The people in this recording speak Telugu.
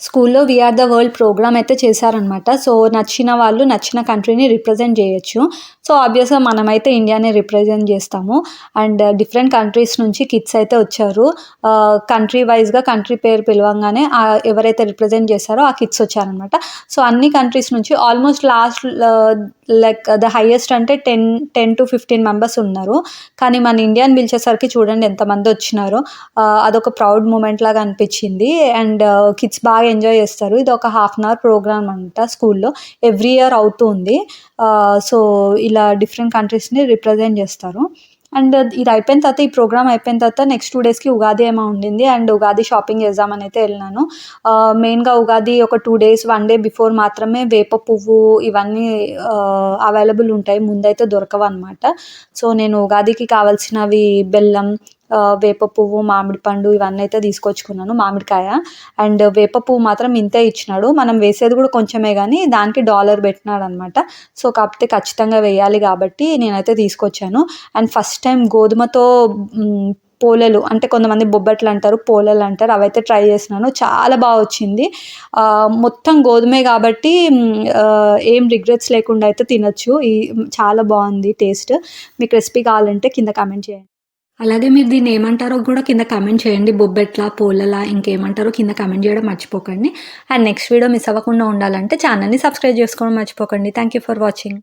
స్కూల్లో 'వీఆర్ ద వరల్డ్' ప్రోగ్రామ్ అయితే చేశారనమాట. సో, నచ్చిన వాళ్ళు నచ్చిన కంట్రీని రిప్రజెంట్ జేయొచ్చు. సో, ఆబ్వియస్‌గా మనమైతే ఇండియానే రిప్రజెంట్ జేస్తాము. అండ్ డిఫరెంట్ కంట్రీస్ నుంచి కిడ్స్ అయితే వచ్చారు. కంట్రీ వైస్‌గా కంట్రీ పేరు పిలవంగానే ఎవరైతే రిప్రజెంట్ చేశారో ఆ కిడ్స్ వచ్చారనమాట. సో, అన్ని కంట్రీస్ నుంచి almost last like the highest అంటే 10-15 మెంబర్స్ ఉన్నారు. కానీ మన ఇండియాని పిలిచేసరికి చూడండి ఎంతమందొచ్చినారో. అదొక ప్రౌడ్ మూమెంట్ లాగా అనిపిచ్చింది. అండ్ కిడ్స్ బాగా ఎంజాయ్ చేస్తారు. ఇది ఒక హాఫ్ అన్ అవర్ ప్రోగ్రామ్ అంట స్కూల్లో. ఎవ్రీ ఇయర్ అవుతూ ఉంది. సో, ఇలా డిఫరెంట్ కంట్రీస్‌ని రిప్రజెంట్ చేస్తారు. అండ్ ఇది అయిపోయిన తర్వాత, ఈ ప్రోగ్రామ్ అయిపోయిన తర్వాత నెక్స్ట్ 2 డేస్‌కి ఉగాది ఏమో ఉండింది. అండ్ ఉగాది షాపింగ్ చేద్దామనైతే ఎళ్ళినాను. మెయిన్‌గా ఉగాది ఒక 2 డేస్, 1 డే బిఫోర్ మాత్రమే వేప పువ్వు ఇవన్నీ అవైలబుల్ ఉంటాయి. ముందైతే దొరకవనమాట. సో, నేను ఉగాదికి కావాల్సినవి బెల్లం, వేప పువ్వు, మామిడి పండు ఇవన్నీ అయితే తీసుకొచ్చుకున్నాను. మామిడికాయ అండ్ వేప పువ్వు మాత్రం ఇంతే ఇచ్చినాడు. మనం వేసేది కూడా కొంచెమే గానీ దానికి $1 పెట్టినాడనమాట. సో, కాకపోతే ఖచ్చితంగా వేయాలి కాబట్టి నేనైతే తీసుకొచ్చాను. అండ్ ఫస్ట్ టైం గోధుమతో పోలేలు అంటే కొంతమంది బొబ్బట్లంటారు, పోలేలంటారు. అవైతే ట్రై చేసినాను. చాలా వచ్చింది. మొత్తం గోధుమే కాబట్టి ఏం రిగ్రెట్స్ లేకుండా అయితే తినొచ్చు. చాలా బావుంది టేస్ట్. మీకు రెసిపీ కావాలంటే కింద కామెంట్ చేయండి. అలాగే మీరు దీన్ని ఏమంటారో కూడా కింద కామెంట్ చేయండి. బొబ్బెట్లా, పోలలా ఇంకేమంటారో కింద కామెంట్ చేయడం మర్చిపోకండి. అండ్ నెక్స్ట్ వీడియో మిస్ అవ్వకుండా ఉండాలంటే ఛానల్‌ని సబ్స్క్రైబ్ చేసుకోవడం మర్చిపోకండి. Thank you for watching.